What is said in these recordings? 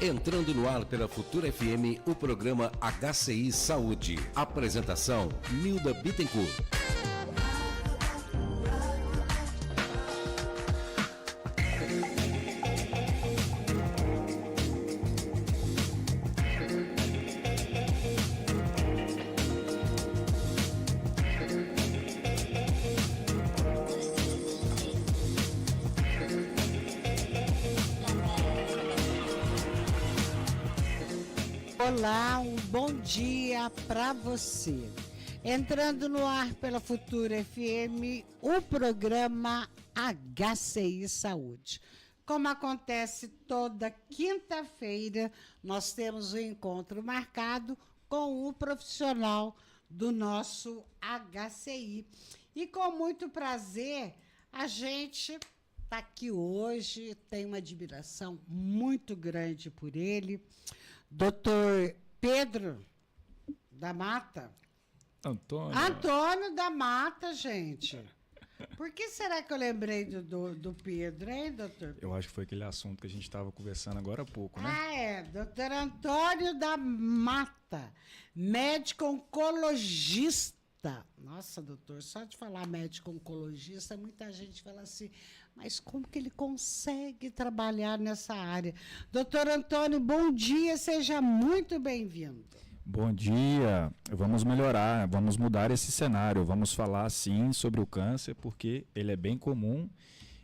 Entrando no ar pela Futura FM, o programa HCI Saúde. Apresentação, Nilda Bittencourt. Olá, um bom dia para você. Entrando no ar pela Futura FM, o programa HCI Saúde. Como acontece toda quinta-feira, nós temos um encontro marcado com o profissional do nosso HCI. E com muito prazer, a gente está aqui hoje, tem uma admiração muito grande por ele. Doutor Pedro da Mata. Antônio da Mata, gente. Por que será que eu lembrei do Pedro, hein, doutor? Eu acho que foi aquele assunto que a gente estava conversando agora há pouco, né? Ah, é. Doutor Antônio da Mata, médico oncologista. Nossa, doutor, só de falar médico oncologista, muita gente fala assim, mas como que ele consegue trabalhar nessa área? Doutor Antônio, bom dia, seja muito bem-vindo. Bom dia, vamos melhorar, vamos mudar esse cenário, vamos falar sim sobre o câncer, porque ele é bem comum,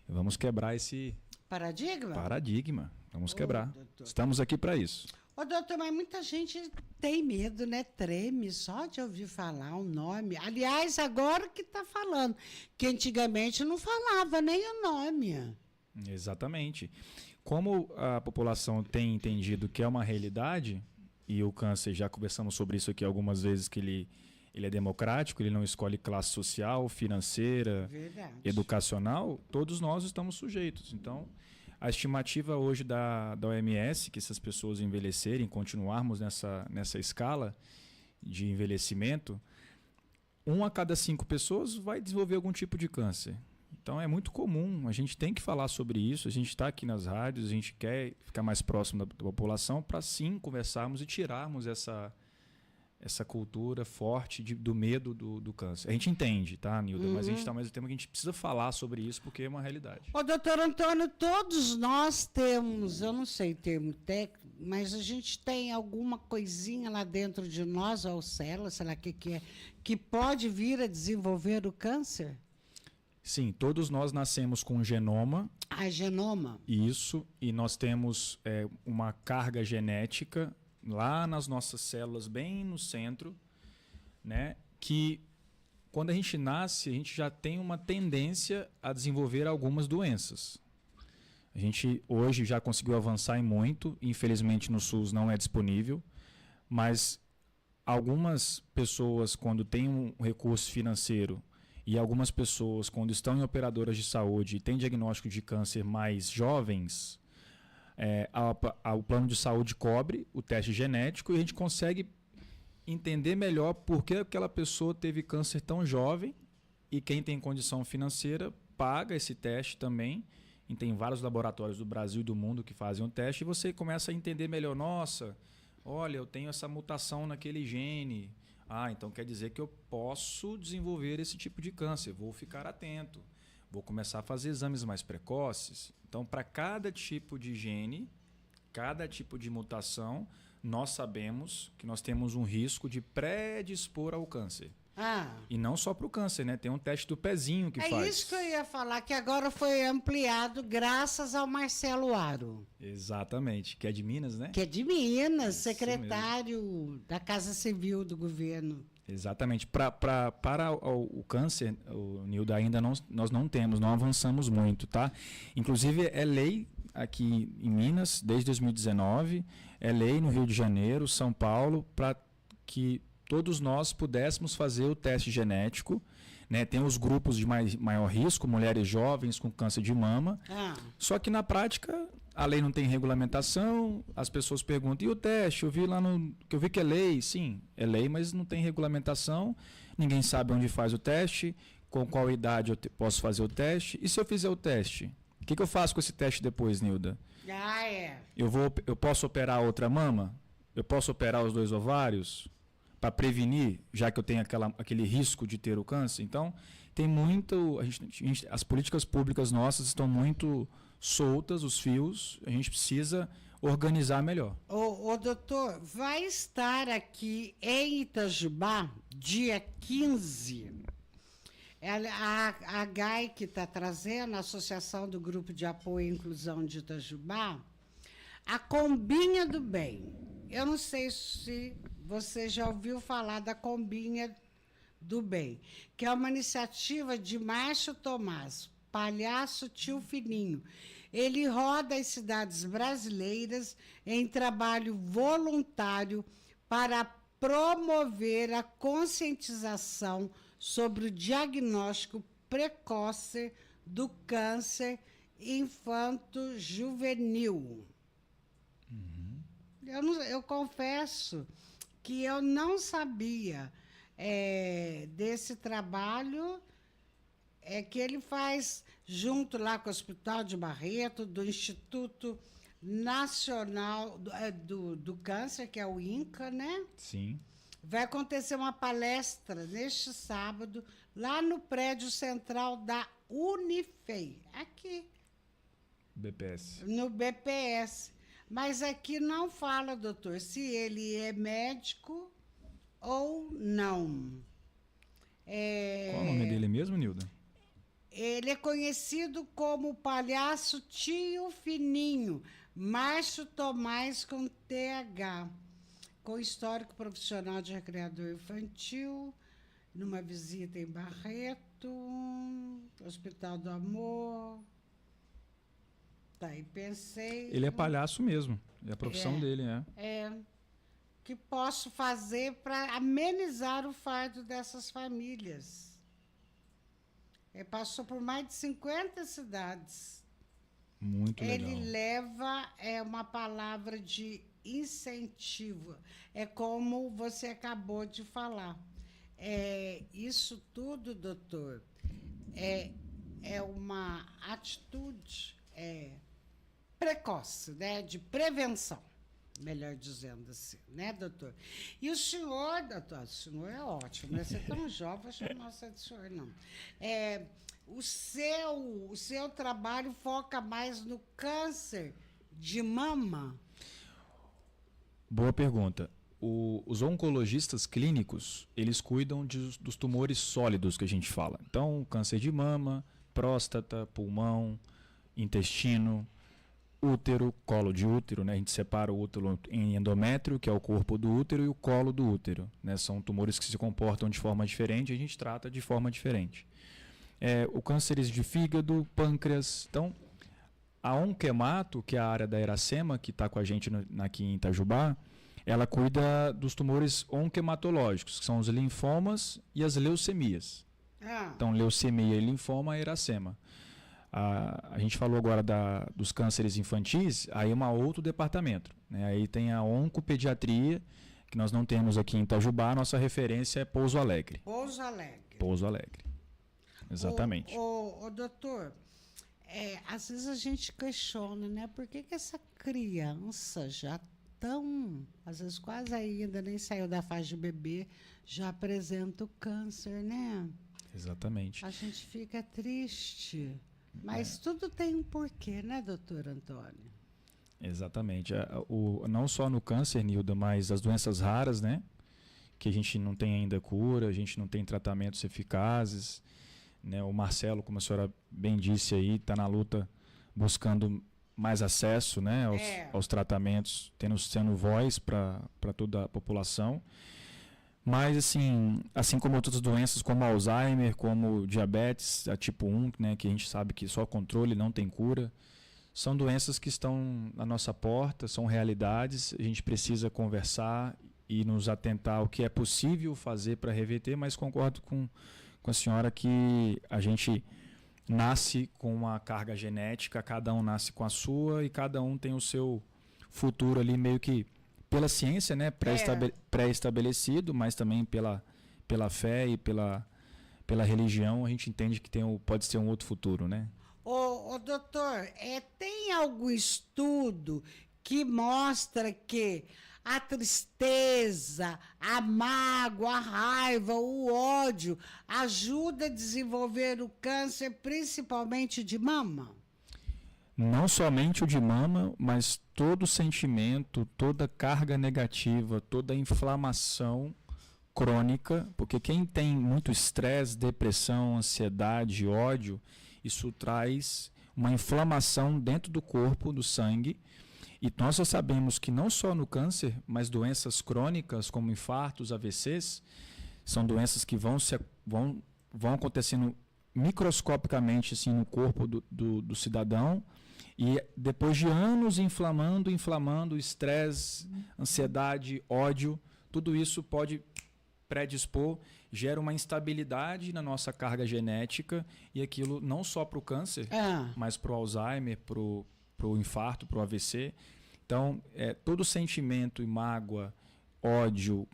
vamos quebrar esse paradigma, vamos quebrar, doutor. Estamos aqui para isso. Ô, doutor, mas muita gente tem medo, né? Treme só de ouvir falar o nome. Aliás, agora que está falando, que antigamente não falava nem o nome. Exatamente. Como a população tem entendido que é uma realidade, e o câncer, já conversamos sobre isso aqui algumas vezes, que ele é democrático, ele não escolhe classe social, financeira, verdade, educacional, todos nós estamos sujeitos. Então, a estimativa hoje da OMS, que essas pessoas envelhecerem, continuarmos nessa escala de envelhecimento, 1 a cada 5 pessoas vai desenvolver algum tipo de câncer. Então é muito comum, a gente tem que falar sobre isso, a gente está aqui nas rádios, a gente quer ficar mais próximo da população para sim conversarmos e tirarmos essa cultura forte do medo do câncer. A gente entende, tá, Nilda? Mas a gente está ao mesmo tempo que a gente precisa falar sobre isso porque é uma realidade. Ô, doutor Antônio, todos nós temos, eu não sei termo técnico, mas a gente tem alguma coisinha lá dentro de nós, ou célula, sei lá o que é, que pode vir a desenvolver o câncer? Sim, todos nós nascemos com um genoma. Ah, genoma? Isso, e nós temos uma carga genética lá nas nossas células, bem no centro, né, que quando a gente nasce, a gente já tem uma tendência a desenvolver algumas doenças. A gente hoje já conseguiu avançar em muito, infelizmente no SUS não é disponível, mas algumas pessoas, quando têm um recurso financeiro, e algumas pessoas, quando estão em operadoras de saúde e têm diagnóstico de câncer mais jovens, o plano de saúde cobre o teste genético e a gente consegue entender melhor por que aquela pessoa teve câncer tão jovem, e quem tem condição financeira paga esse teste também. E tem vários laboratórios do Brasil e do mundo que fazem o teste, e você começa a entender melhor, nossa, olha, eu tenho essa mutação naquele gene. Ah, então quer dizer que eu posso desenvolver esse tipo de câncer, vou ficar atento, vou começar a fazer exames mais precoces. Então, para cada tipo de gene, cada tipo de mutação, nós sabemos que nós temos um risco de predispor ao câncer. Ah. E não só para o câncer, né? Tem um teste do pezinho que faz. É isso que eu ia falar, que agora foi ampliado graças ao Marcelo Aro. Exatamente, que é de Minas, né? Que é de Minas, isso secretário mesmo da Casa Civil do governo. Exatamente. Para o câncer, o Nilda, ainda nós não temos, não avançamos muito, tá? Inclusive, é lei aqui em Minas, desde 2019, é lei no Rio de Janeiro, São Paulo, para que todos nós pudéssemos fazer o teste genético, né? Tem os grupos de maior risco, mulheres jovens com câncer de mama. Só que na prática a lei não tem regulamentação, as pessoas perguntam, e o teste? Eu vi que é lei. Sim, é lei, mas não tem regulamentação, ninguém sabe onde faz o teste, com qual idade eu posso fazer o teste, e se eu fizer o teste? que eu faço com esse teste depois, Nilda? Eu posso operar outra mama? Eu posso operar os 2 ovários para prevenir, já que eu tenho aquele risco de ter o câncer? Então, tem muito... as políticas públicas nossas estão muito soltas, os fios. A gente precisa organizar melhor. Doutor, vai estar aqui em Itajubá, dia 15. A GAI que está trazendo, a Associação do Grupo de Apoio e Inclusão de Itajubá, a Combinha do Bem. Eu não sei se você já ouviu falar da Combinha do Bem, que é uma iniciativa de Márcio Tomás, palhaço tio Fininho. Ele roda as cidades brasileiras em trabalho voluntário para promover a conscientização sobre o diagnóstico precoce do câncer infanto-juvenil. Eu confesso que eu não sabia desse trabalho que ele faz junto lá com o Hospital de Barreto, do Instituto Nacional do Câncer, que é o INCA, né? Sim. Vai acontecer uma palestra neste sábado, lá no prédio central da Unifei, aqui. BPS. No BPS. Mas aqui não fala, doutor, se ele é médico ou não. Qual o nome dele mesmo, Nilda? Ele é conhecido como Palhaço Tio Fininho, Márcio Tomás com TH, com histórico profissional de recreador infantil, numa visita em Barreto, Hospital do Amor. Tá, e pensei... Ele é palhaço mesmo, é a profissão dele, né? Que posso fazer para amenizar o fardo dessas famílias. Ele passou por mais de 50 cidades. Muito legal. Ele leva uma palavra de incentivo. É como você acabou de falar. Isso tudo, doutor, é uma atitude precoce, né, de prevenção, melhor dizendo assim, né, doutor? E o senhor, doutor, o senhor é ótimo, né? Você é tão jovem, acho que não é de senhor, não. O seu trabalho foca mais no câncer de mama? Boa pergunta. Os oncologistas clínicos, eles cuidam dos tumores sólidos que a gente fala. Então, câncer de mama, próstata, pulmão, intestino, útero, colo de útero, né? A gente separa o útero em endométrio, que é o corpo do útero, e o colo do útero, né? São tumores que se comportam de forma diferente e a gente trata de forma diferente. O cânceres de fígado, pâncreas. Então, a Onquemato, que é a área da Iracema, que está com a gente aqui em Itajubá, ela cuida dos tumores onquematológicos, que são os linfomas e as leucemias. Então, leucemia e linfoma é Iracema. A gente falou agora dos cânceres infantis, aí é um outro departamento, né? Aí tem a oncopediatria, que nós não temos aqui em Itajubá, nossa referência é Pouso Alegre. Pouso Alegre. Pouso Alegre, exatamente. Doutor, às vezes a gente questiona, né? Por que essa criança já às vezes quase ainda nem saiu da fase de bebê, já apresenta o câncer, né? Exatamente. A gente fica triste. Mas tudo tem um porquê, né, doutor Antônio? Exatamente. Não só no câncer, Nilda, mas as doenças raras, né? Que a gente não tem ainda cura, a gente não tem tratamentos eficazes, né? O Marcelo, como a senhora bem disse aí, está na luta buscando mais acesso, né, aos tratamentos, sendo voz para toda a população. Mas, assim como outras doenças, como Alzheimer, como diabetes, a tipo 1, né, que a gente sabe que só controle não tem cura, são doenças que estão na nossa porta, são realidades, a gente precisa conversar e nos atentar ao que é possível fazer para reverter, mas concordo com a senhora que a gente nasce com uma carga genética, cada um nasce com a sua e cada um tem o seu futuro ali meio que pela ciência, né, pré-estabelecido, mas também pela fé e pela religião, a gente entende que pode ser um outro futuro, né? Ô, doutor, tem algum estudo que mostra que a tristeza, a mágoa, a raiva, o ódio ajuda a desenvolver o câncer, principalmente de mama? Não somente o de mama, mas todo sentimento, toda carga negativa, toda inflamação crônica, porque quem tem muito estresse, depressão, ansiedade, ódio, isso traz uma inflamação dentro do corpo, do sangue. E nós já sabemos que não só no câncer, mas doenças crônicas como infartos, AVCs, são doenças que vão acontecendo microscopicamente assim, no corpo do cidadão. E depois de anos inflamando, estresse, ansiedade, ódio, tudo isso pode predispor, gera uma instabilidade na nossa carga genética, e aquilo não só para o câncer, mas para o Alzheimer, para o infarto, para o AVC. Então, todo sentimento e mágoa, ódio,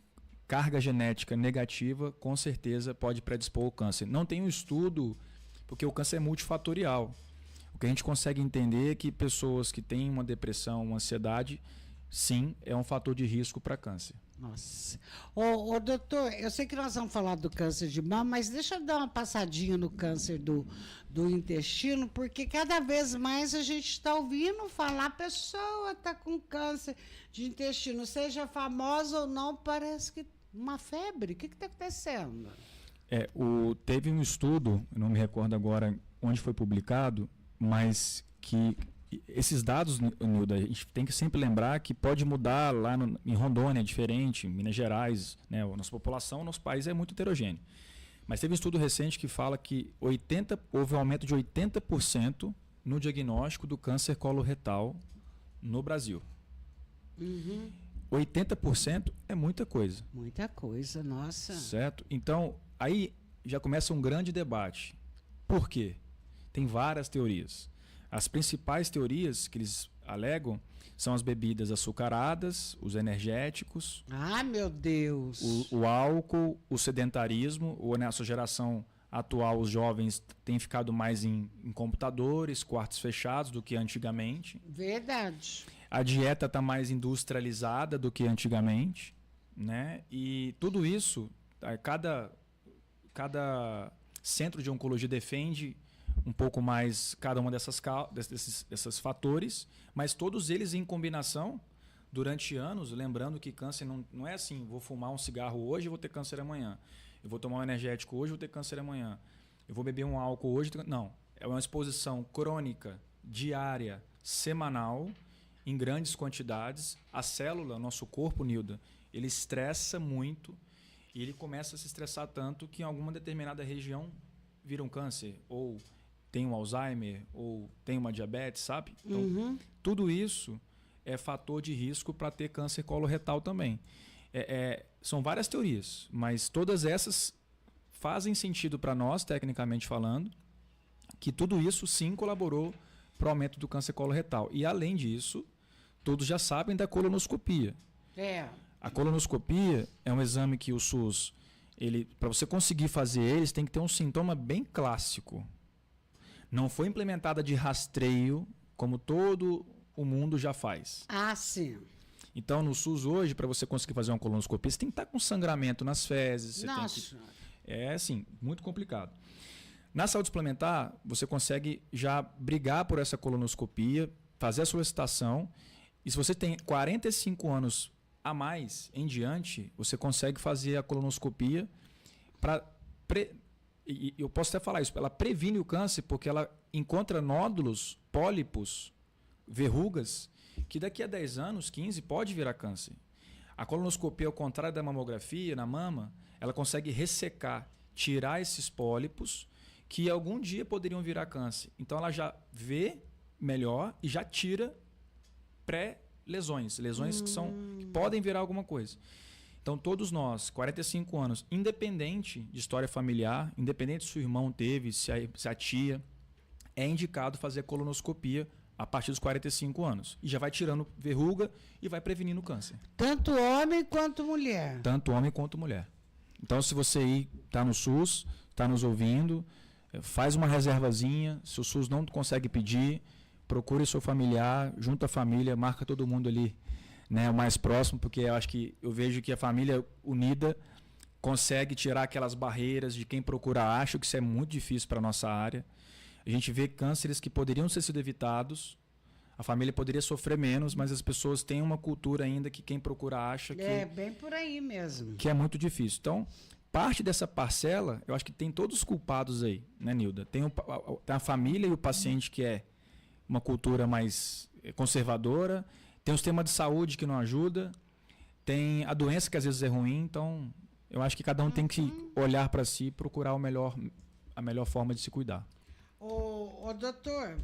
carga genética negativa, com certeza pode predispor ao câncer. Não tem um estudo, porque o câncer é multifatorial. O que a gente consegue entender é que pessoas que têm uma depressão, uma ansiedade, sim, é um fator de risco para câncer. Nossa. Ô, doutor, eu sei que nós vamos falar do câncer de mama, mas deixa eu dar uma passadinha no câncer do intestino, porque cada vez mais a gente está ouvindo falar, a pessoa está com câncer de intestino, seja famosa ou não, parece que uma febre. O que está acontecendo? Teve um estudo, eu não me recordo agora onde foi publicado, mas que esses dados, Nilda, a gente tem que sempre lembrar que pode mudar lá em Rondônia, é diferente, em Minas Gerais, né? A nossa população, nosso país é muito heterogêneo. Mas teve um estudo recente que fala que houve um aumento de 80% no diagnóstico do câncer coloretal no Brasil. 80% é muita coisa. Muita coisa, nossa. Certo? Então, aí já começa um grande debate. Por quê? Tem várias teorias. As principais teorias que eles alegam são as bebidas açucaradas, os energéticos. Ah, meu Deus! O álcool, o sedentarismo. Nessa geração atual, os jovens têm ficado mais em computadores, quartos fechados do que antigamente. Verdade. A dieta está mais industrializada do que antigamente, né? E tudo isso, cada centro de oncologia defende um pouco mais cada uma desses fatores, mas todos eles em combinação durante anos, lembrando que câncer não é assim, vou fumar um cigarro hoje e vou ter câncer amanhã. Eu vou tomar um energético hoje e vou ter câncer amanhã. Eu vou beber um álcool hoje. Não, é uma exposição crônica, diária, semanal, em grandes quantidades. A célula, nosso corpo, Nilda, ele estressa muito e ele começa a se estressar tanto que em alguma determinada região vira um câncer, ou tem um Alzheimer, ou tem uma diabetes, sabe? Então, tudo isso é fator de risco para ter câncer coloretal também. São várias teorias, mas todas essas fazem sentido para nós, tecnicamente falando, que tudo isso sim colaborou para o aumento do câncer coloretal. E, além disso, todos já sabem da colonoscopia. A colonoscopia é um exame que o SUS, para você conseguir fazer eles, tem que ter um sintoma bem clássico. Não foi implementada de rastreio, como todo o mundo já faz. Ah, sim. Então, no SUS hoje, para você conseguir fazer uma colonoscopia, você tem que estar com sangramento nas fezes. Nossa. Assim, muito complicado. Na saúde suplementar, você consegue já brigar por essa colonoscopia, fazer a solicitação. E se você tem 45 anos a mais em diante, você consegue fazer a colonoscopia para... E eu posso até falar isso, ela previne o câncer porque ela encontra nódulos, pólipos, verrugas, que daqui a 10 anos, 15, pode virar câncer. A colonoscopia, ao contrário da mamografia, na mama, ela consegue ressecar, tirar esses pólipos que algum dia poderiam virar câncer. Então ela já vê melhor e já tira pré-lesões, lesões que podem virar alguma coisa. Então, todos nós, 45 anos, independente de história familiar, independente se o irmão teve, se a tia, é indicado fazer colonoscopia a partir dos 45 anos. E já vai tirando verruga e vai prevenindo o câncer. Tanto homem quanto mulher. Tanto homem quanto mulher. Então, se você está no SUS, está nos ouvindo, faz uma reservazinha, se o SUS não consegue pedir, procure seu familiar, junta a família, marca todo mundo ali, né, o mais próximo, porque eu vejo que a família unida consegue tirar aquelas barreiras de quem procura acha, que isso é muito difícil para a nossa área. A gente vê cânceres que poderiam ter sido evitados, a família poderia sofrer menos, mas as pessoas têm uma cultura ainda que quem procura acha que... É, bem por aí mesmo. Que é muito difícil. Então, parte dessa parcela, eu acho que tem todos os culpados aí, né, Nilda? Tem a família e o paciente que é uma cultura mais conservadora, tem o sistema de saúde que não ajuda, tem a doença que às vezes é ruim, então eu acho que cada um tem que olhar para si e procurar a melhor forma de se cuidar. Ô doutor,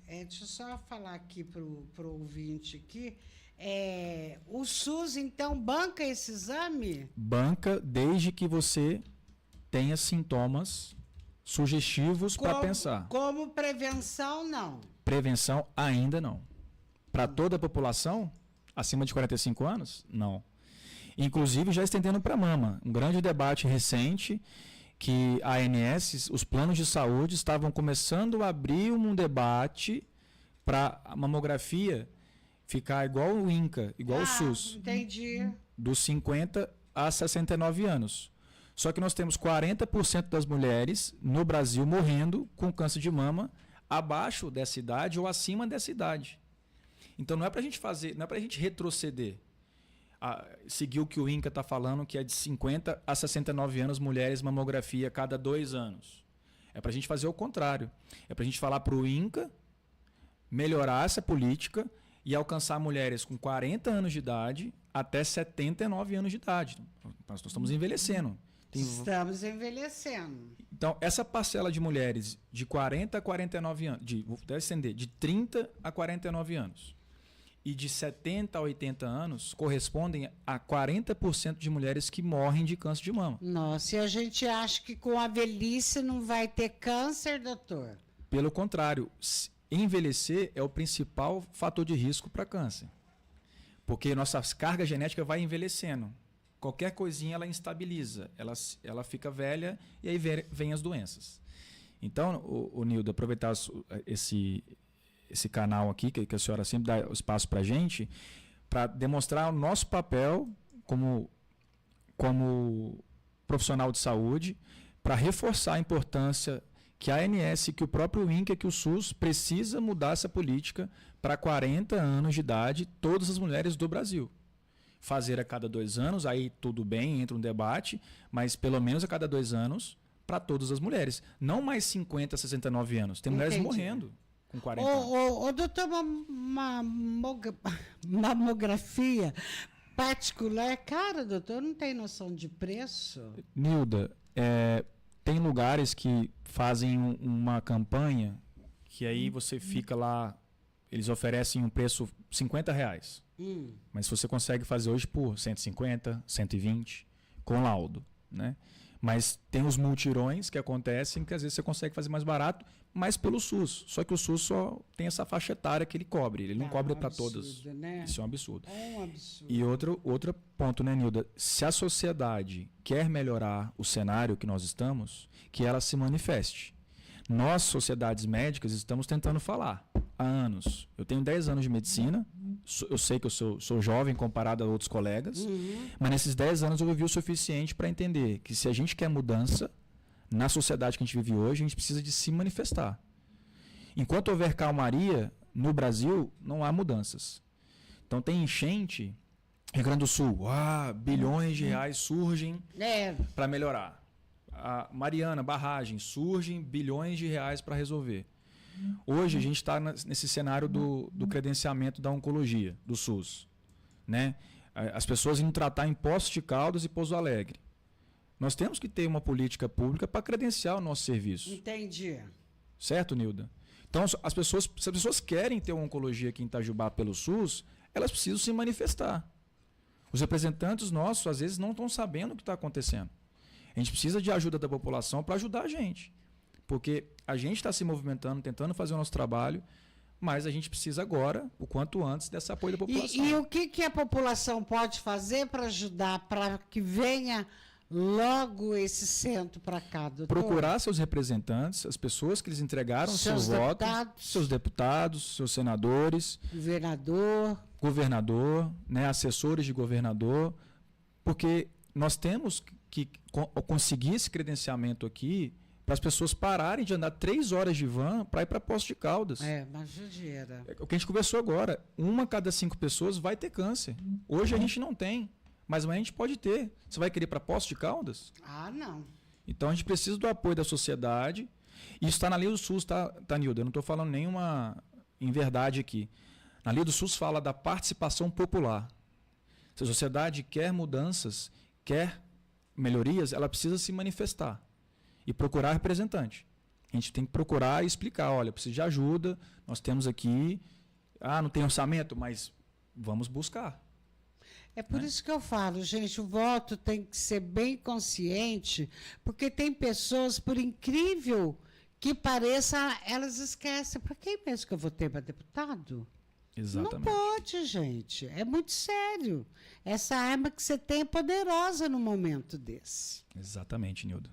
deixa eu só falar aqui pro ouvinte aqui, o SUS então banca esse exame? Banca desde que você tenha sintomas sugestivos para pensar. Como prevenção, não? Prevenção ainda não. Para toda a população, acima de 45 anos, não. Inclusive já estendendo para a mama. Um grande debate recente que a ANS, os planos de saúde estavam começando a abrir um debate para a mamografia ficar igual o INCA, igual o SUS. Entendi. Dos 50 a 69 anos. Só que nós temos 40% das mulheres no Brasil morrendo com câncer de mama abaixo dessa idade ou acima dessa idade. Então não é para a gente fazer, não é para a gente retroceder. Seguir o que o INCA está falando, que é de 50 a 69 anos, mulheres mamografia a cada 2 anos. É para a gente fazer o contrário. É para a gente falar para o INCA melhorar essa política e alcançar mulheres com 40 anos de idade até 79 anos de idade. Nós estamos envelhecendo. Estamos envelhecendo. Então, essa parcela de mulheres de 40 a 49 anos, deve estender, de 30 a 49 anos, e de 70 a 80 anos correspondem a 40% de mulheres que morrem de câncer de mama. Nossa, e a gente acha que com a velhice não vai ter câncer, doutor? Pelo contrário, envelhecer é o principal fator de risco para câncer. Porque nossa carga genética vai envelhecendo. Qualquer coisinha ela instabiliza, ela fica velha e aí vem as doenças. Então, o Nilda, aproveitar esse canal aqui, que a senhora sempre dá espaço para a gente, para demonstrar o nosso papel como profissional de saúde, para reforçar a importância que a ANS, que o próprio INCA, que o SUS precisa mudar essa política para 40 anos de idade, todas as mulheres do Brasil. Fazer a cada 2 anos, aí tudo bem, entra um debate, mas pelo menos a cada 2 anos para todas as mulheres. Não mais 50, 69 anos. Tem mulheres morrendo com 40 anos. Doutor, uma mamografia particular, cara, doutor, não tem noção de preço? Nilda, tem lugares que fazem uma campanha que aí você fica lá, eles oferecem um preço R$50. Mas você consegue fazer hoje por 150, 120, com laudo, né? Mas tem os multirões que acontecem que às vezes você consegue fazer mais barato, mas pelo SUS. Só que o SUS só tem essa faixa etária que ele cobre. Ele não cobre para todas. Né? Isso é um absurdo. É um absurdo. E outro ponto, né, Nilda? Se a sociedade quer melhorar o cenário que nós estamos, que ela se manifeste. Nós, sociedades médicas, estamos tentando falar há anos. Eu tenho 10 anos de medicina, eu sei que eu sou jovem comparado a outros colegas, mas nesses 10 anos eu vivi o suficiente para entender que se a gente quer mudança na sociedade que a gente vive hoje, a gente precisa de se manifestar. Enquanto houver calmaria, no Brasil não há mudanças. Então tem enchente, Rio Grande do Sul, bilhões de reais surgem para melhorar. A Mariana, barragem, surgem bilhões de reais para resolver. Hoje a gente está nesse cenário do credenciamento da oncologia, do SUS. Né? As pessoas indo tratar em Poços de Caldas e Pouso Alegre. Nós temos que ter uma política pública para credenciar o nosso serviço. Entendi. Certo, Nilda? Então, se as pessoas querem ter uma oncologia aqui em Itajubá pelo SUS, elas precisam se manifestar. Os representantes nossos, às vezes, não estão sabendo o que está acontecendo. A gente precisa de ajuda da população para ajudar a gente. Porque a gente está se movimentando, tentando fazer o nosso trabalho, mas a gente precisa agora, o quanto antes, desse apoio da população. E o que a população pode fazer para ajudar, para que venha logo esse centro para cá, doutor? Procurar seus representantes, as pessoas que eles entregaram Seus seu voto, deputados. seus deputados, seus senadores, governador, né, assessores de governador, porque nós temos que conseguir esse credenciamento aqui para as pessoas pararem de andar 3 horas de van para ir para Poços de Caldas. mas judiaira. É o que a gente conversou agora. 1 a cada 5 pessoas vai ter câncer. Hoje a gente não tem, mas amanhã a gente pode ter. Você vai querer ir para Poços de Caldas? Não. Então a gente precisa do apoio da sociedade. Isso está na Lei do SUS, tá, Nilda? Eu não estou falando nenhuma inverdade aqui. Na Lei do SUS fala da participação popular. Se a sociedade quer mudanças, quer melhorias, ela precisa se manifestar e procurar representante. A gente tem que procurar e explicar, olha, preciso de ajuda, nós temos aqui, não tem orçamento, mas vamos buscar. É por isso que eu falo, gente, o voto tem que ser bem consciente, porque tem pessoas, por incrível que pareça, elas esquecem. Para quem mesmo que eu votei para deputado? Exatamente. Não pode, gente. É muito sério. Essa arma que você tem é poderosa no momento desse. Exatamente, Nilda.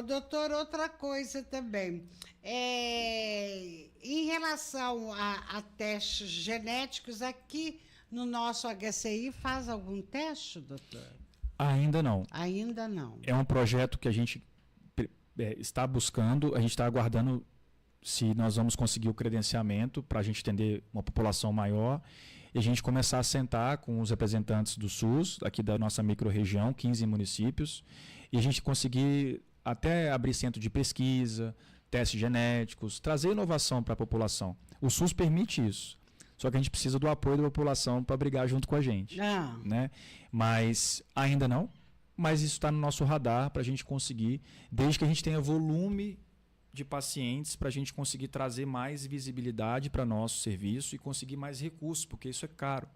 Doutor, outra coisa também. Em relação a testes genéticos, aqui no nosso HCI faz algum teste, doutor? Ainda não. Ainda não. É um projeto que a gente está buscando, a gente está aguardando se nós vamos conseguir o credenciamento para a gente atender uma população maior e a gente começar a sentar com os representantes do SUS, aqui da nossa microrregião, 15 municípios, e a gente conseguir até abrir centro de pesquisa, testes genéticos, trazer inovação para a população. O SUS permite isso, só que a gente precisa do apoio da população para brigar junto com a gente. Né? Mas ainda não, mas isso está no nosso radar para a gente conseguir, desde que a gente tenha volume de pacientes para a gente conseguir trazer mais visibilidade para nosso serviço e conseguir mais recursos, porque isso é caro.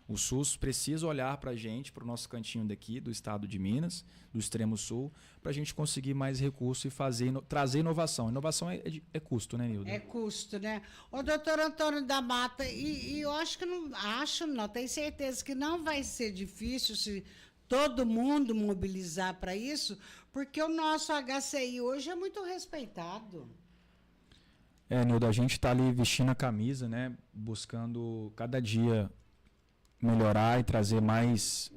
O SUS precisa olhar para a gente, para o nosso cantinho daqui, do estado de Minas, do extremo sul, para a gente conseguir mais recursos e trazer inovação. Inovação é custo, né, Nilda? É custo, né? O doutor Antônio da Mata, e eu acho que não, tenho certeza que não vai ser difícil se todo mundo mobilizar para isso, porque o nosso HCI hoje é muito respeitado. Nilda, a gente está ali vestindo a camisa, né, buscando cada dia melhorar e trazer mais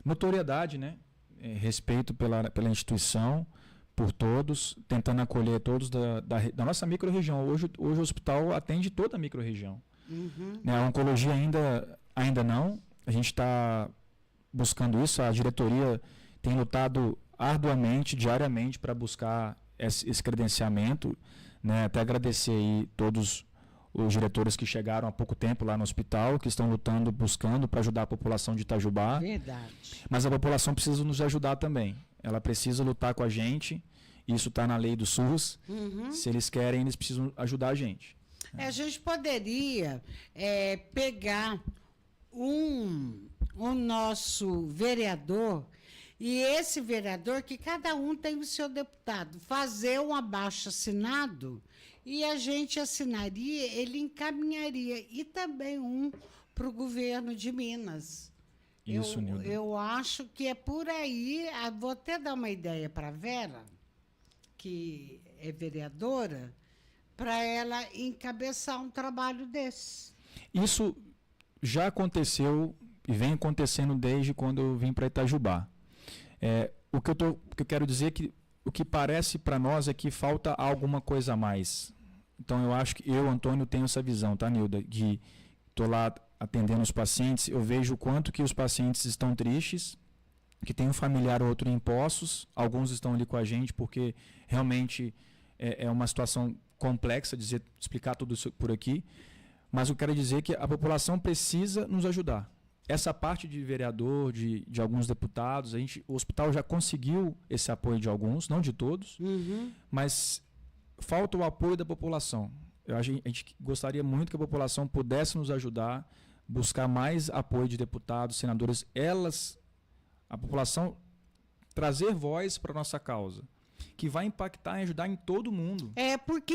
notoriedade, né, respeito pela instituição, por todos, tentando acolher todos da nossa microrregião. Hoje o hospital atende toda a microrregião. Né, a oncologia ainda não, a gente está buscando isso, a diretoria tem lutado arduamente, diariamente, para buscar esse credenciamento, né? Até agradecer aí todos os diretores que chegaram há pouco tempo lá no hospital, que estão lutando, buscando para ajudar a população de Itajubá. Verdade. Mas a população precisa nos ajudar também. Ela precisa lutar com a gente, isso está na lei do SUS. Se eles querem, eles precisam ajudar a gente. A gente poderia pegar o nosso vereador, e esse vereador, que cada um tem o seu deputado, fazer um abaixo-assinado e a gente assinaria, ele encaminharia, e também um para o governo de Minas. Isso, Nilda. Eu acho que é por aí. Vou até dar uma ideia para a Vera, que é vereadora, para ela encabeçar um trabalho desse. Isso já aconteceu e vem acontecendo desde quando eu vim para Itajubá. O que eu quero dizer é que o que parece para nós é que falta alguma coisa a mais. Então eu acho que eu, Antônio, tenho essa visão, tá, Nilda? De estou lá atendendo os pacientes, eu vejo o quanto que os pacientes estão tristes, que tem um familiar ou outro em Poços, alguns estão ali com a gente porque realmente é uma situação complexa, explicar tudo isso por aqui, mas eu quero dizer que a população precisa nos ajudar. Essa parte de vereador, de alguns deputados, o hospital já conseguiu esse apoio de alguns, não de todos, mas falta o apoio da população. A gente gostaria muito que a população pudesse nos ajudar, buscar mais apoio de deputados, senadores, a população trazer voz para a nossa causa, que vai impactar e ajudar em todo mundo. Porque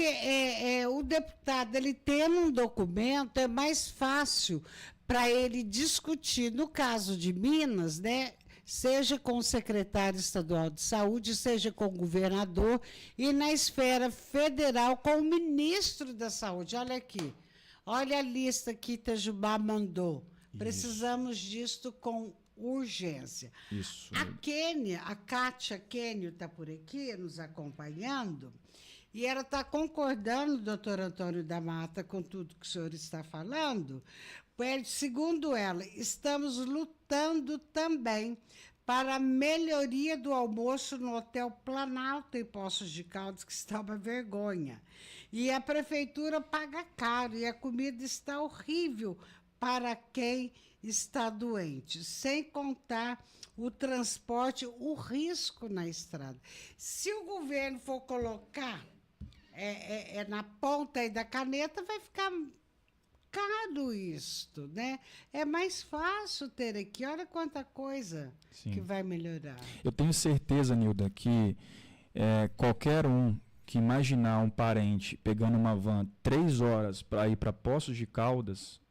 o deputado, ele tendo um documento, é mais fácil para ele discutir. No caso de Minas, né, seja com o secretário estadual de saúde, seja com o governador e na esfera federal com o ministro da saúde. Olha aqui, olha a lista que Itajubá mandou. Precisamos disto com urgência. Isso. A Kátia Kênio está por aqui nos acompanhando e ela está concordando, doutor Antônio da Mata, com tudo que o senhor está falando. Segundo ela, estamos lutando também para a melhoria do almoço no Hotel Planalto em Poços de Caldas, que está uma vergonha. E a prefeitura paga caro e a comida está horrível para quem está doente, sem contar o transporte, o risco na estrada. Se o governo for colocar na ponta aí da caneta, vai ficar caro isto, né? É mais fácil ter aqui, olha quanta coisa Sim. que vai melhorar. Eu tenho certeza, Nilda, que qualquer um que imaginar um parente pegando uma van 3 horas para ir para Poços de Caldas,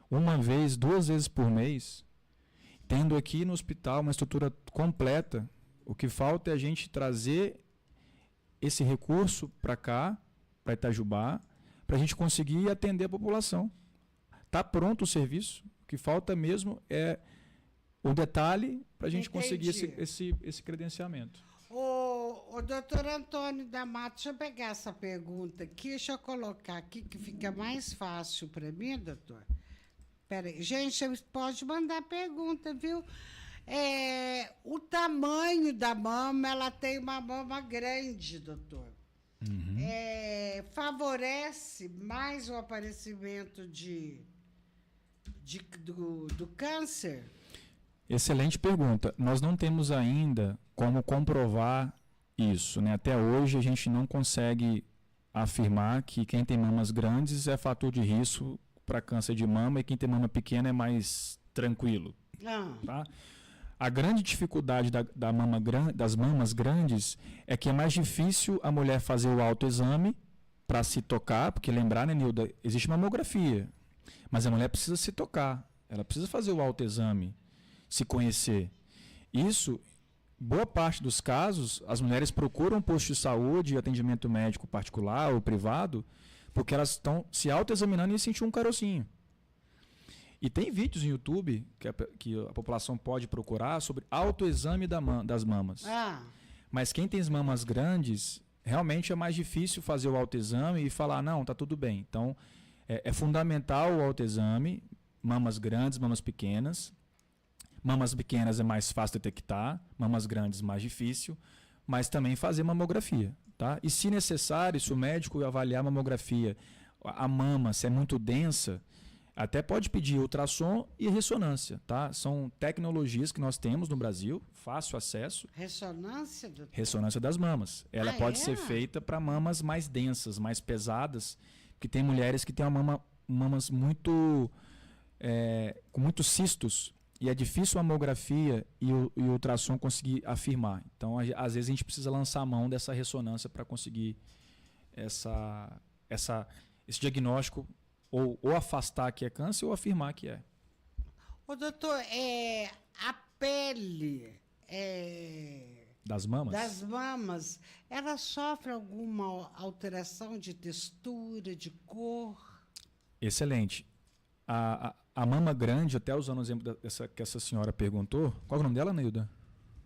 uma vez, 2 vezes por mês, tendo aqui no hospital uma estrutura completa, o que falta é a gente trazer esse recurso para cá, para Itajubá, para a gente conseguir atender a população. Está pronto o serviço, o que falta mesmo é o detalhe para a gente conseguir esse credenciamento. O doutor Antônio da Mata, deixa eu pegar essa pergunta aqui, deixa eu colocar aqui que fica mais fácil para mim, doutor. Peraí. Gente, pode mandar pergunta, viu? O tamanho da mama, ela tem uma mama grande, doutor. Uhum. Favorece mais o aparecimento do câncer? Excelente pergunta. Nós não temos ainda como comprovar isso, né? Até hoje a gente não consegue afirmar que quem tem mamas grandes é fator de risco para câncer de mama e quem tem mama pequena é mais tranquilo. Tá? A grande dificuldade das mamas grandes é que é mais difícil a mulher fazer o autoexame para se tocar, porque lembrar, né, Nilda, existe mamografia, mas a mulher precisa se tocar, ela precisa fazer o autoexame, se conhecer. Isso, boa parte dos casos, as mulheres procuram posto de saúde, atendimento médico particular ou privado, porque elas estão se autoexaminando e sentindo um carocinho. E tem vídeos no YouTube que a população pode procurar sobre autoexame das mamas. Mas quem tem as mamas grandes, realmente é mais difícil fazer o autoexame e falar, não, tá tudo bem. Então, é fundamental o autoexame, mamas grandes, mamas pequenas. Mamas pequenas é mais fácil detectar, mamas grandes mais difícil, mas também fazer mamografia. Tá? E se necessário, se o médico avaliar a mamografia, a mama, se é muito densa, até pode pedir ultrassom e ressonância. Tá? São tecnologias que nós temos no Brasil, fácil acesso. Ressonância? Doutor? Ressonância das mamas. Ela pode ser feita para mamas mais densas, mais pesadas, porque tem mulheres que têm mamas muito com muitos cistos, e é difícil a mamografia e o ultrassom conseguir afirmar. Então, às vezes, a gente precisa lançar a mão dessa ressonância para conseguir esse diagnóstico, ou afastar que é câncer ou afirmar que é. Ô, doutor, a pele das mamas, ela sofre alguma alteração de textura, de cor? Excelente. A mama grande, até usando o exemplo que essa senhora perguntou, qual é o nome dela, Neilda?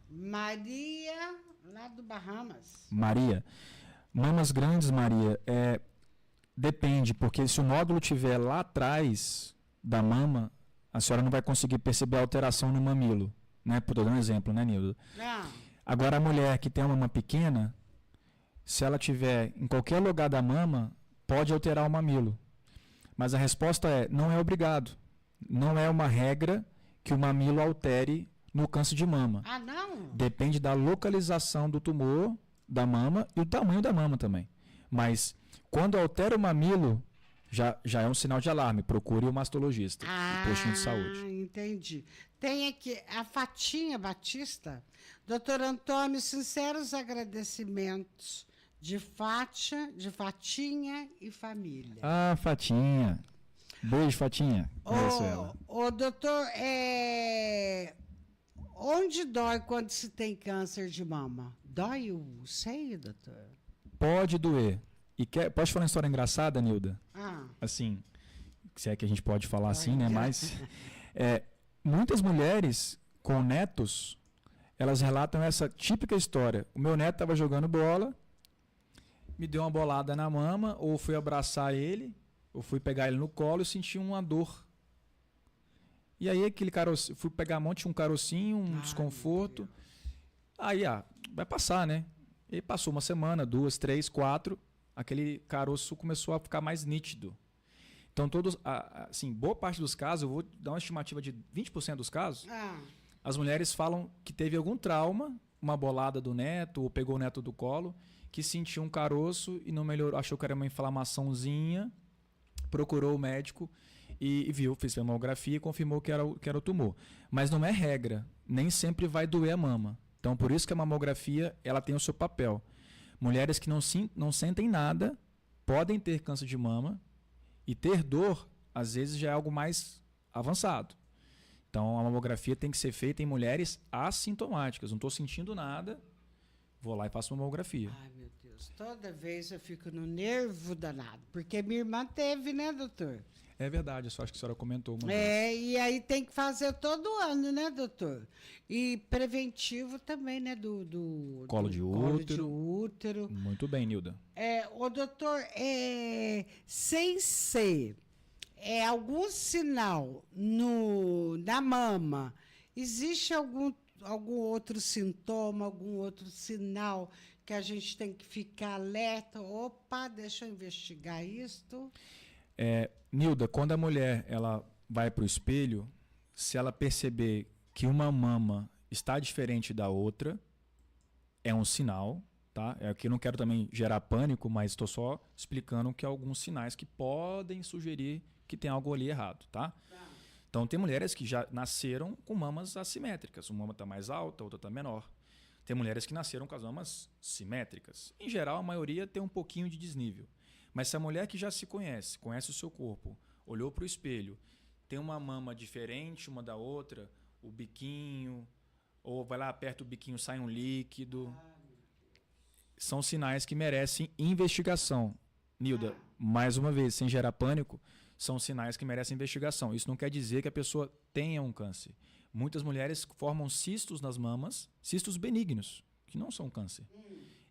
Maria, lá do Bahamas. Maria. Mamas grandes, Maria, depende, porque se o nódulo estiver lá atrás da mama, a senhora não vai conseguir perceber a alteração no mamilo. Né? Estou dando um exemplo, né, Nilda? Agora, a mulher que tem uma mama pequena, se ela tiver em qualquer lugar da mama, pode alterar o mamilo. Mas a resposta não é obrigado. Não é uma regra que o mamilo altere no câncer de mama. Não? Depende da localização do tumor da mama e o tamanho da mama também. Mas quando altera o mamilo, já é um sinal de alarme. Procure o mastologista, o postinho de saúde. Entendi. Tem aqui a Fatinha Batista. Doutor Antônio, sinceros agradecimentos de Fatinha e família. Fatinha. Beijo, Fatinha. Ô, doutor, onde dói quando se tem câncer de mama? Dói o seio, doutor? Pode doer. E pode falar uma história engraçada, Nilda? Ah. Assim, se é que a gente pode falar assim, né? Mas muitas mulheres com netos, elas relatam essa típica história. O meu neto estava jogando bola, me deu uma bolada na mama, ou fui abraçar ele, ou fui pegar ele no colo e senti uma dor. E aí aquele carocinho, fui pegar a mão, tinha um carocinho, um desconforto. Aí, vai passar, né? E passou uma semana, 2, 3, 4, aquele caroço começou a ficar mais nítido. Então, assim, boa parte dos casos, eu vou dar uma estimativa de 20% dos casos, as mulheres falam que teve algum trauma, uma bolada do neto, ou pegou o neto do colo, que sentiu um caroço e não melhorou, achou que era uma inflamaçãozinha, procurou o médico e viu, fez mamografia e confirmou que era o tumor. Mas não é regra, nem sempre vai doer a mama. Então, por isso que a mamografia ela tem o seu papel. Mulheres que não sentem nada podem ter câncer de mama e ter dor, às vezes, já é algo mais avançado. Então, a mamografia tem que ser feita em mulheres assintomáticas. Não estou sentindo nada, vou lá e faço mamografia. Ai, meu Deus. Toda vez eu fico no nervo danado. Porque minha irmã teve, né, doutor? É verdade, eu só acho que a senhora comentou uma vez. E aí tem que fazer todo ano, né, doutor? E preventivo também, né, do Colo de útero. Muito bem, Nilda. O doutor, sem ser algum sinal na mama, existe algum outro sintoma, algum outro sinal que a gente tem que ficar alerta? Opa, deixa eu investigar isto. Nilda, quando a mulher ela vai para o espelho, se ela perceber que uma mama está diferente da outra, é um sinal, tá? Aqui eu não quero também gerar pânico, mas estou só explicando que alguns sinais que podem sugerir que tem algo ali errado, tá? Então tem mulheres que já nasceram com mamas assimétricas, uma mama está mais alta, a outra está menor. Tem mulheres que nasceram com as mamas simétricas. Em geral, a maioria tem um pouquinho de desnível. Mas se a mulher que já se conhece o seu corpo, olhou para o espelho, tem uma mama diferente uma da outra, o biquinho, ou vai lá, aperta o biquinho, sai um líquido, são sinais que merecem investigação. Nilda, mais uma vez, sem gerar pânico, são sinais que merecem investigação. Isso não quer dizer que a pessoa tenha um câncer. Muitas mulheres formam cistos nas mamas, cistos benignos, que não são câncer,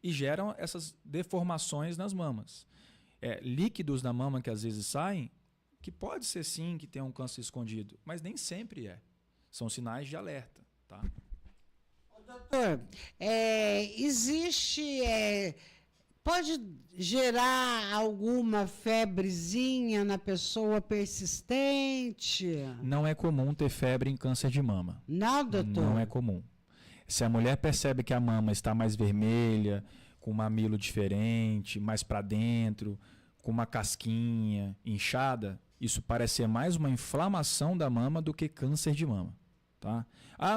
e geram essas deformações nas mamas. Líquidos da mama que às vezes saem, que pode ser sim que tenha um câncer escondido, mas nem sempre é. São sinais de alerta, tá? Doutor, pode gerar alguma febrezinha na pessoa persistente? Não é comum ter febre em câncer de mama. Não, doutor? Não é comum. Se a mulher percebe que a mama está mais vermelha, com um mamilo diferente, mais para dentro, com uma casquinha inchada, isso parece ser mais uma inflamação da mama do que câncer de mama, tá?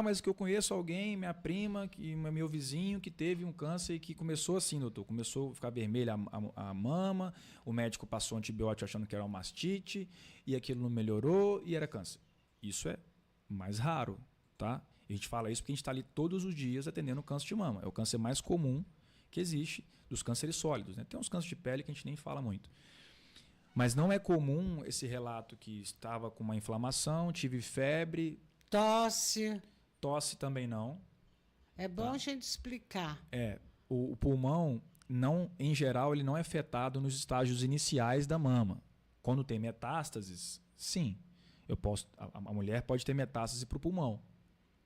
Mas que eu conheço alguém, minha prima, meu vizinho, que teve um câncer e que começou assim, doutor, começou a ficar vermelha a mama, o médico passou antibiótico achando que era uma mastite, e aquilo não melhorou e era câncer. Isso é mais raro, tá? A gente fala isso porque a gente está ali todos os dias atendendo câncer de mama. É o câncer mais comum que existe dos cânceres sólidos, né? Tem uns cânceres de pele que a gente nem fala muito. Mas não é comum esse relato que estava com uma inflamação, tive febre. Tosse também não. É bom a gente explicar. O pulmão, em geral, ele não é afetado nos estágios iniciais da mama. Quando tem metástases, sim. A mulher pode ter metástase para o pulmão.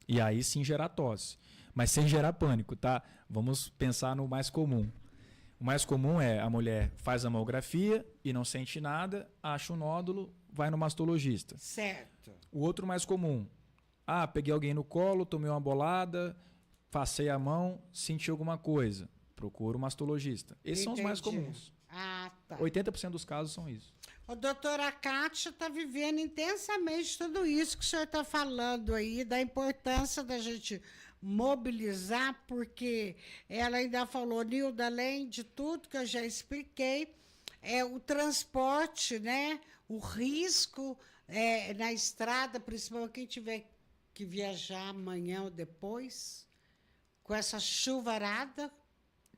E aí sim gerar tosse. Mas sem gerar pânico, tá? Vamos pensar no mais comum. O mais comum é a mulher faz a mamografia e não sente nada, acha um nódulo, vai no mastologista. Certo. O outro mais comum. Peguei alguém no colo, tomei uma bolada, passei a mão, senti alguma coisa. Procuro o mastologista. Esses são os mais comuns. Tá. 80% dos casos são isso. A doutora Kátia está vivendo intensamente tudo isso que o senhor está falando aí, da importância da gente mobilizar, porque ela ainda falou, Nilda, além de tudo que eu já expliquei, o transporte, né? O risco na estrada, principalmente quem tiver que viajar amanhã ou depois, com essa chuvarada.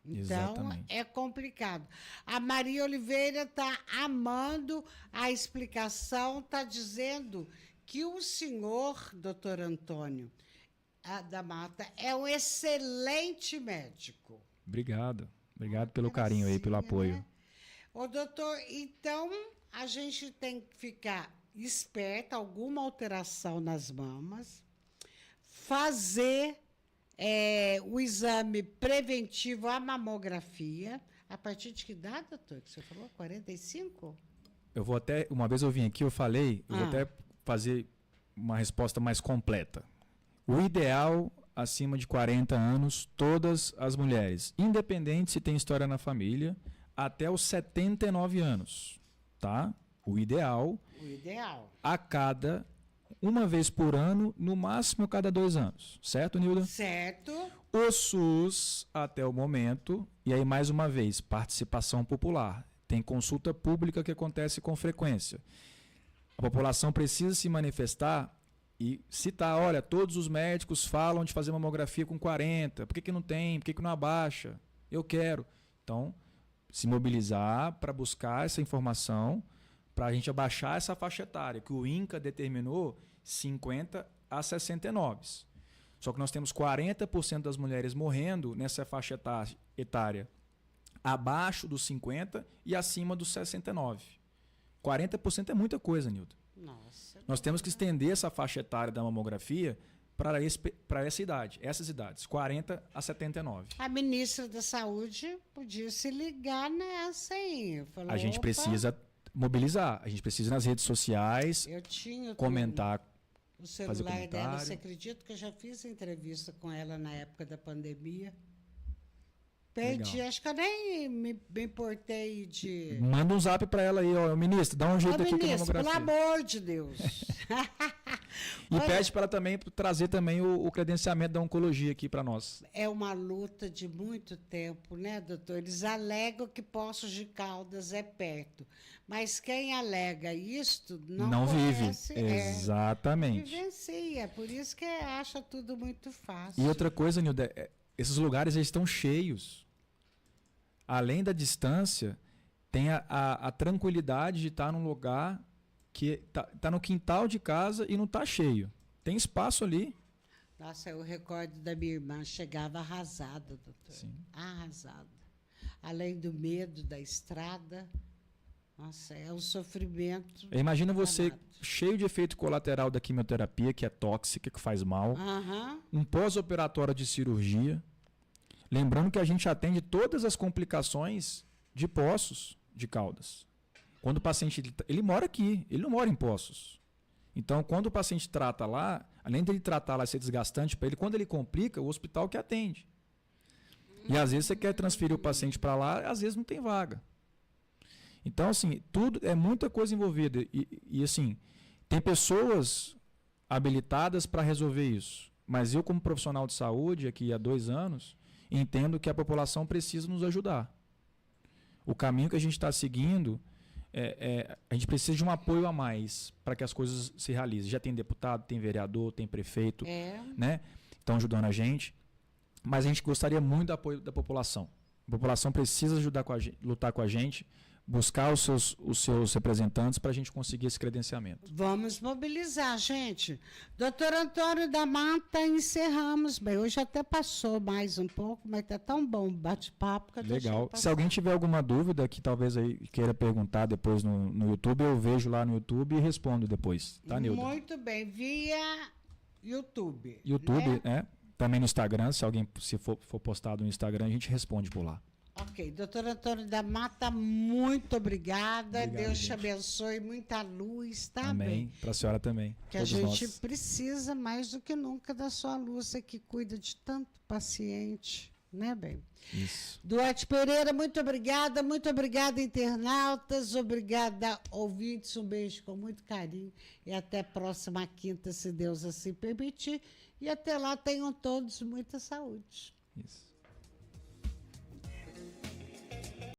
Então, Exatamente. é complicado. A Maria Oliveira está amando a explicação, está dizendo que o senhor, doutor Antônio da Mata, é um excelente médico. Obrigado. Obrigado pelo carinho aí, pelo apoio. Né? Ô, doutor, então a gente tem que ficar esperta, alguma alteração nas mamas, fazer o exame preventivo, a mamografia. A partir de que idade, doutor, que você falou? 45? Eu vou até, uma vez eu vim aqui, eu falei, eu vou até fazer uma resposta mais completa. O ideal, acima de 40 anos, todas as mulheres, independente se tem história na família, até os 79 anos, tá? O ideal, a cada uma vez por ano, no máximo a cada 2 anos. Certo, Nilda? Certo. O SUS, até o momento, e aí mais uma vez, participação popular. Tem consulta pública que acontece com frequência. A população precisa se manifestar e citar, olha, todos os médicos falam de fazer mamografia com 40, por que não tem, por que não abaixa? Eu quero. Então, se mobilizar para buscar essa informação, para a gente abaixar essa faixa etária, que o INCA determinou 50 a 69. Só que nós temos 40% das mulheres morrendo nessa faixa etária abaixo dos 50 e acima dos 69. 40% é muita coisa, Nilton. Nossa. Nós temos que estender essa faixa etária da mamografia para essa idade, essas idades, 40 a 79. A ministra da Saúde podia se ligar nessa aí. Falou, A gente precisa mobilizar, a gente precisa ir nas redes sociais, comentar, o celular dela, você acredita que eu já fiz entrevista com ela na época da pandemia? Perdi, legal. Acho que eu nem me importei de... Manda um zap para ela aí, ó, ministro, dá um jeito aqui com a mamografia. Pelo amor de Deus. E pede para ela também trazer também o credenciamento da oncologia aqui para nós. É uma luta de muito tempo, né, doutor? Eles alegam que Poços de Caldas é perto, mas quem alega isto não conhece, vive. Exatamente. Vivencia, por isso que acha tudo muito fácil. E outra coisa, Nilda, esses lugares eles estão cheios. Além da distância, tem a tranquilidade de estar num lugar que tá no quintal de casa e não está cheio. Tem espaço ali. Nossa, eu recordo da minha irmã, chegava arrasada, doutor. Sim. Arrasada. Além do medo da estrada, nossa, é um sofrimento. Imagina você cheio de efeito colateral da quimioterapia, que é tóxica, que faz mal. Um pós-operatório de cirurgia. Lembrando que a gente atende todas as complicações de Poços de Caldas. Quando o paciente ele mora aqui, ele não mora em Poços. Então, quando o paciente trata lá, além dele tratar lá e ser desgastante para ele, quando ele complica, o hospital que atende. E às vezes você quer transferir o paciente para lá, às vezes não tem vaga. Então, assim, tudo é muita coisa envolvida. E assim, tem pessoas habilitadas para resolver isso. Mas eu, como profissional de saúde, aqui há 2 anos, entendo que a população precisa nos ajudar. O caminho que a gente está seguindo, a gente precisa de um apoio a mais para que as coisas se realizem. Já tem deputado, tem vereador, tem prefeito, né? Estão ajudando a gente. Mas a gente gostaria muito do apoio da população. A população precisa ajudar lutar com a gente, buscar os seus representantes para a gente conseguir esse credenciamento. Vamos mobilizar, gente. Doutor Antônio da Mata, encerramos. Bem, hoje até passou mais um pouco, mas está tão bom o bate-papo que eu legal. Se alguém tiver alguma dúvida que talvez aí queira perguntar depois no YouTube, eu vejo lá no YouTube e respondo depois. Tá, Nilda? Muito bem. Via YouTube. YouTube, né? Também no Instagram, se for postado no Instagram, a gente responde por lá. Ok, doutor Antônio da Mata, muito obrigada. Obrigado, Deus gente. te abençoe, muita luz, tá Amém. bem? Para a senhora também. Que todos a gente nós. precisa mais do que nunca da sua luz, você que cuida de tanto paciente, né, bem? Isso. Duarte Pereira, muito obrigada, internautas, obrigada, ouvintes, um beijo com muito carinho e até a próxima quinta, se Deus assim permitir. E até lá tenham todos muita saúde. Isso.